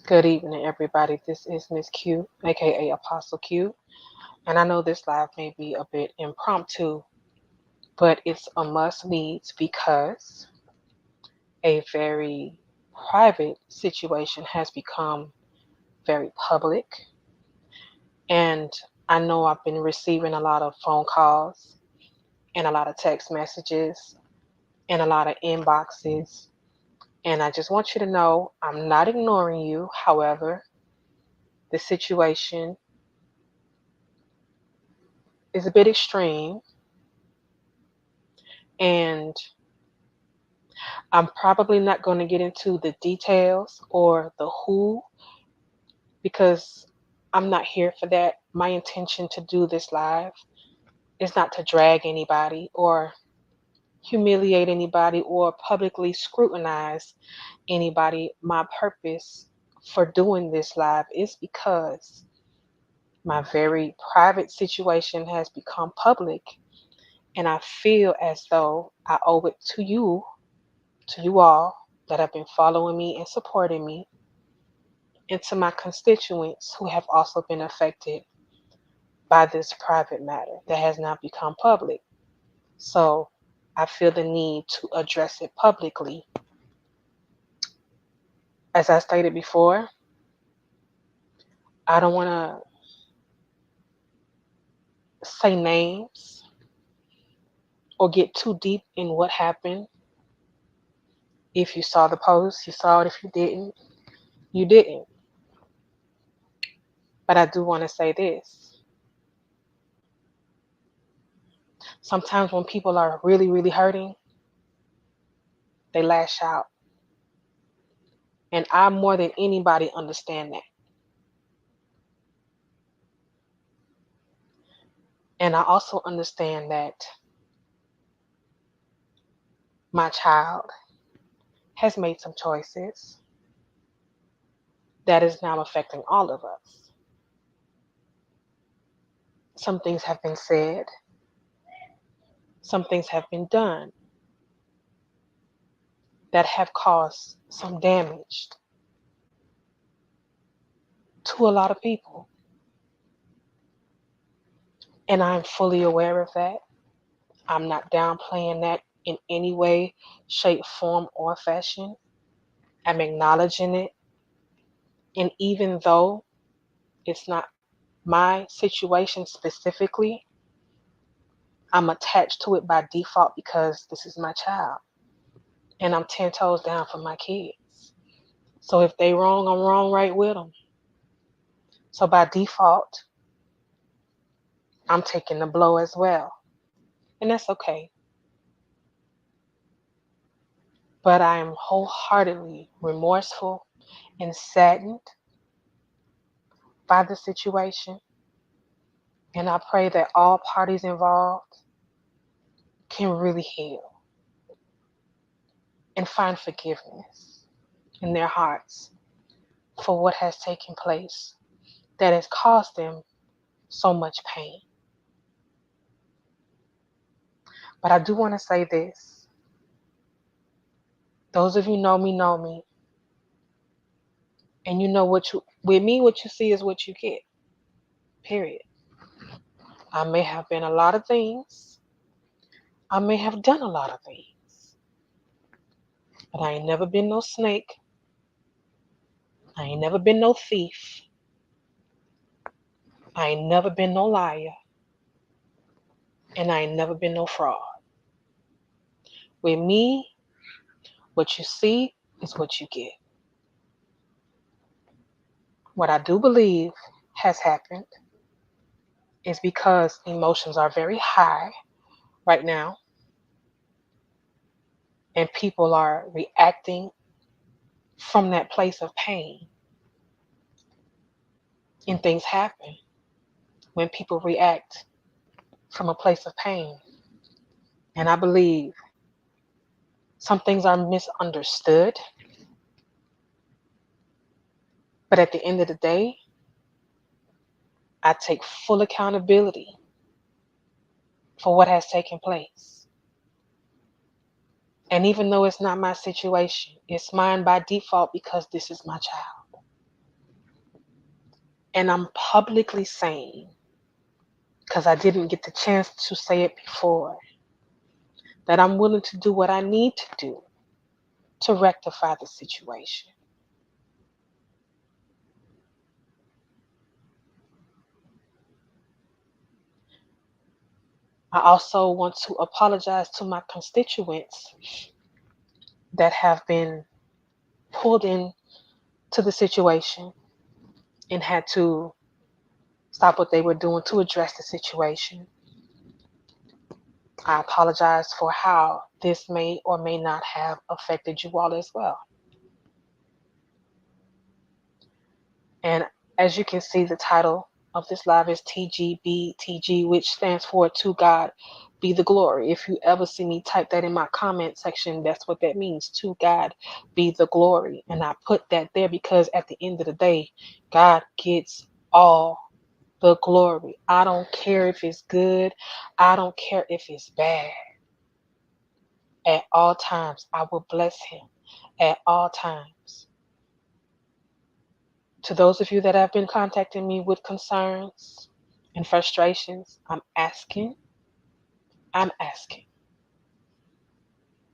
Good evening, everybody. This is Miss Q, aka Apostle Q, and I know this live may be a bit impromptu, but it's a must needs because a very private situation has become very public, and I know I've been receiving a lot of phone calls and a lot of text messages and a lot of inboxes, and I just want you to know I'm not ignoring you. However, the situation is a bit extreme, and I'm probably not going to get into the details or the who because I'm not here for that. My intention to do this live is not to drag anybody or humiliate anybody or publicly scrutinize anybody. My purpose for doing this live is because my very private situation has become public, and I feel as though I owe it to you all that have been following me and supporting me, and to my constituents who have also been affected by this private matter that has now become public. So I feel the need to address it publicly. As I stated before, I don't want to say names or get too deep in what happened. If you saw the post, you saw it. If you didn't, you didn't. But I do want to say this. Sometimes when people are really, really hurting, they lash out. And I more than anybody understand that. And I also understand that my child has made some choices that is now affecting all of us. Some things have been said, some things have been done that have caused some damage to a lot of people. And I'm fully aware of that. I'm not downplaying that in any way, shape, form, or fashion. I'm acknowledging it. And even though it's not my situation specifically, I'm attached to it by default because this is my child. And I'm 10 toes down for my kids. So if they wrong, I'm wrong right with them. So by default, I'm taking the blow as well. And that's okay. But I am wholeheartedly remorseful and saddened by the situation. And I pray that all parties involved can really heal and find forgiveness in their hearts for what has taken place that has caused them so much pain. But I do want to say this. Those of you know me, and you know with me, what you see is what you get, period. I may have been a lot of things. I may have done a lot of things. But I ain't never been no snake. I ain't never been no thief. I ain't never been no liar. And I ain't never been no fraud. With me, what you see is what you get. What I do believe has happened is because emotions are very high right now, and people are reacting from that place of pain. And things happen when people react from a place of pain. And I believe some things are misunderstood. But at the end of the day, I take full accountability for what has taken place. And even though it's not my situation, it's mine by default because this is my child. And I'm publicly saying, because I didn't get the chance to say it before, that I'm willing to do what I need to do to rectify the situation. I also want to apologize to my constituents that have been pulled in to the situation and had to stop what they were doing to address the situation. I apologize for how this may or may not have affected you all as well. And as you can see, the title of this live is Tgbtg, which stands for To God Be the Glory. If you ever see me type that in my comment section, that's what that means. To God be the glory. And I put that there because at the end of the day, God gets all the glory. I don't care if it's good. I don't care if it's bad. At all times, I will bless him. At all times. To those of you that have been contacting me with concerns and frustrations, I'm asking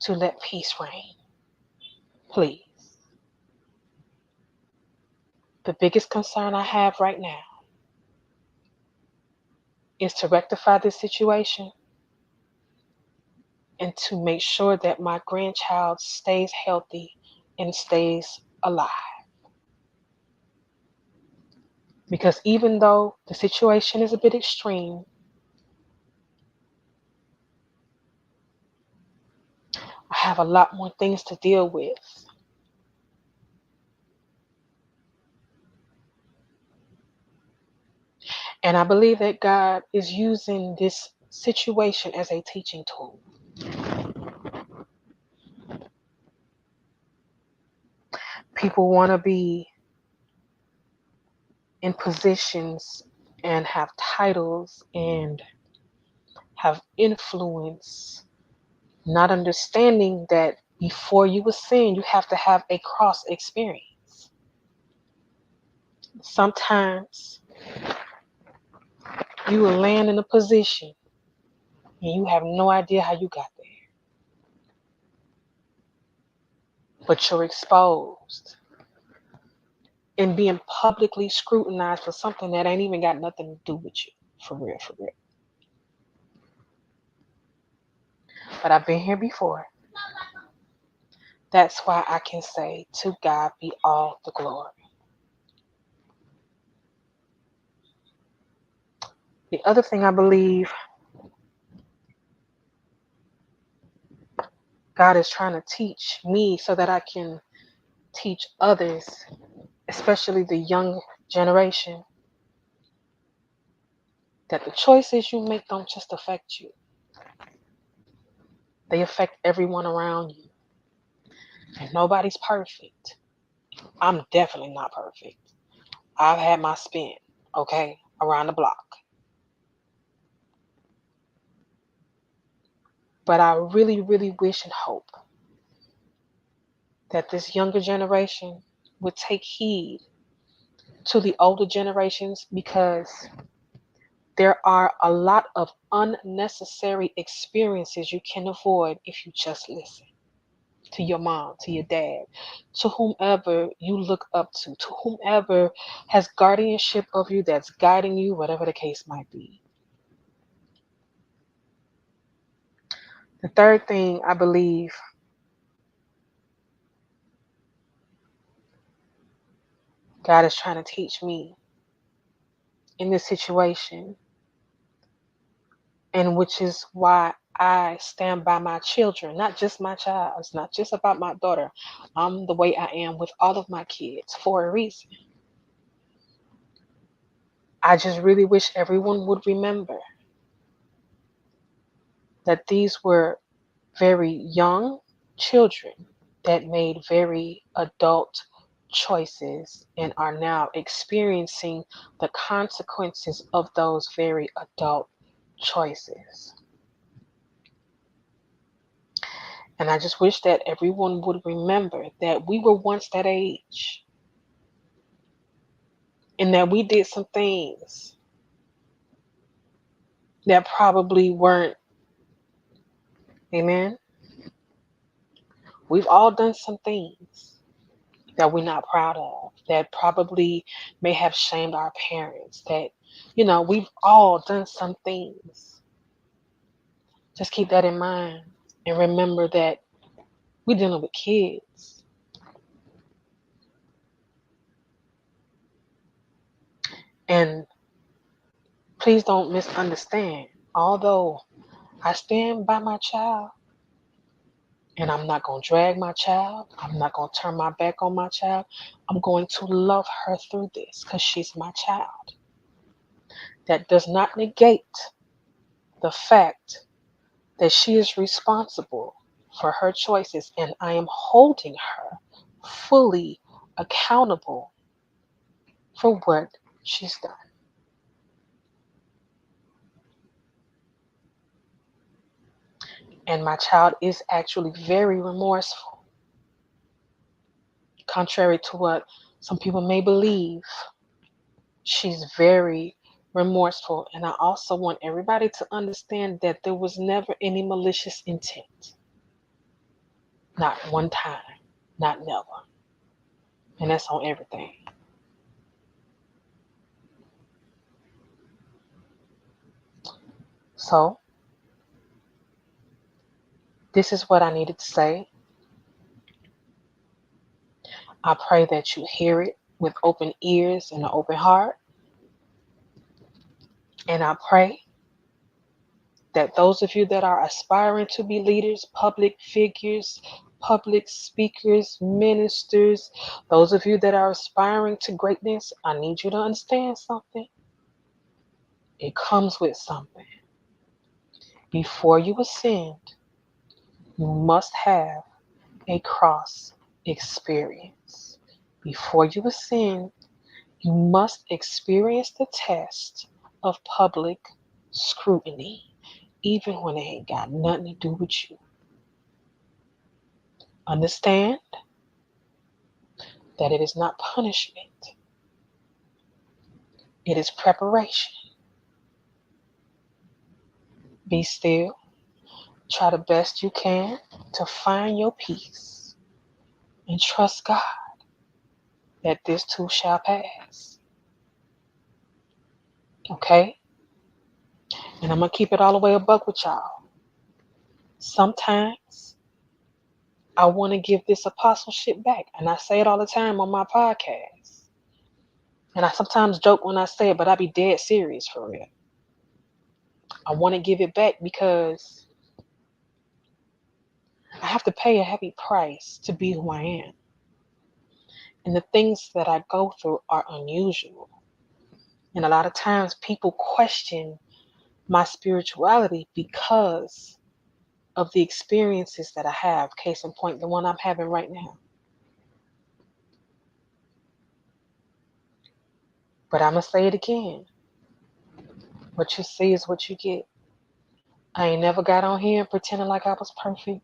to let peace reign, please. The biggest concern I have right now is to rectify this situation and to make sure that my grandchild stays healthy and stays alive. Because even though the situation is a bit extreme, I have a lot more things to deal with. And I believe that God is using this situation as a teaching tool. People want to be in positions and have titles and have influence, not understanding that before you ascend, you have to have a cross experience. Sometimes you will land in a position and you have no idea how you got there, but you're exposed and being publicly scrutinized for something that ain't even got nothing to do with you. For real, for real. But I've been here before. That's why I can say, to God be all the glory. The other thing I believe God is trying to teach me so that I can teach others, especially the young generation, that the choices you make don't just affect you. They affect everyone around you. And nobody's perfect. I'm definitely not perfect. I've had my spin, okay, around the block. But I really, really wish and hope that this younger generation would take heed to the older generations, because there are a lot of unnecessary experiences you can avoid if you just listen to your mom, to your dad, to whomever you look up to whomever has guardianship of you, that's guiding you, whatever the case might be. The third thing I believe God is trying to teach me in this situation, and which is why I stand by my children, not just my child. It's not just about my daughter. I'm the way I am with all of my kids for a reason. I just really wish everyone would remember that these were very young children that made very adult choices and are now experiencing the consequences of those very adult choices. And I just wish that everyone would remember that we were once that age. and that we did some things that probably weren't. Amen. We've all done some things that we're not proud of, that probably may have shamed our parents, that, we've all done some things. Just keep that in mind and remember that we're dealing with kids. And please don't misunderstand. Although I stand by my child, and I'm not going to drag my child, I'm not going to turn my back on my child, I'm going to love her through this because she's my child. That does not negate the fact that she is responsible for her choices, and I am holding her fully accountable for what she's done. And my child is actually very remorseful. Contrary to what some people may believe, she's very remorseful. And I also want everybody to understand that there was never any malicious intent. Not one time. Not never. And that's on everything. So, this is what I needed to say. I pray that you hear it with open ears and an open heart. And I pray that those of you that are aspiring to be leaders, public figures, public speakers, ministers, those of you that are aspiring to greatness, I need you to understand something. It comes with something. Before you ascend, you must have a cross experience. Before you ascend, you must experience the test of public scrutiny, even when it ain't got nothing to do with you. Understand that it is not punishment. It is preparation. Be still. Try the best you can to find your peace and trust God that this too shall pass. Okay? And I'm going to keep it all the way a buck with y'all. Sometimes I want to give this apostleship back. And I say it all the time on my podcast. And I sometimes joke when I say it, but I be dead serious for real. I want to give it back because I have to pay a heavy price to be who I am. And the things that I go through are unusual. And a lot of times people question my spirituality because of the experiences that I have. Case in point, the one I'm having right now. But I'm going to say it again. What you see is what you get. I ain't never got on here and pretending like I was perfect.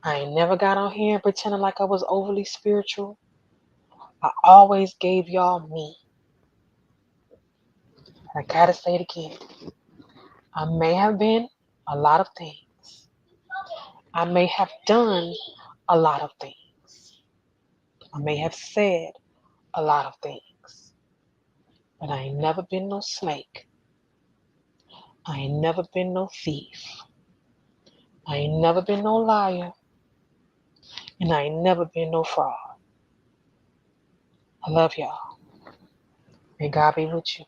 I ain't never got on here and pretending like I was overly spiritual. I always gave y'all me. I gotta say it again. I may have been a lot of things. I may have done a lot of things. I may have said a lot of things. But I ain't never been no snake. I ain't never been no thief. I ain't never been no liar. And I ain't never been no fraud. I love y'all. May God be with you.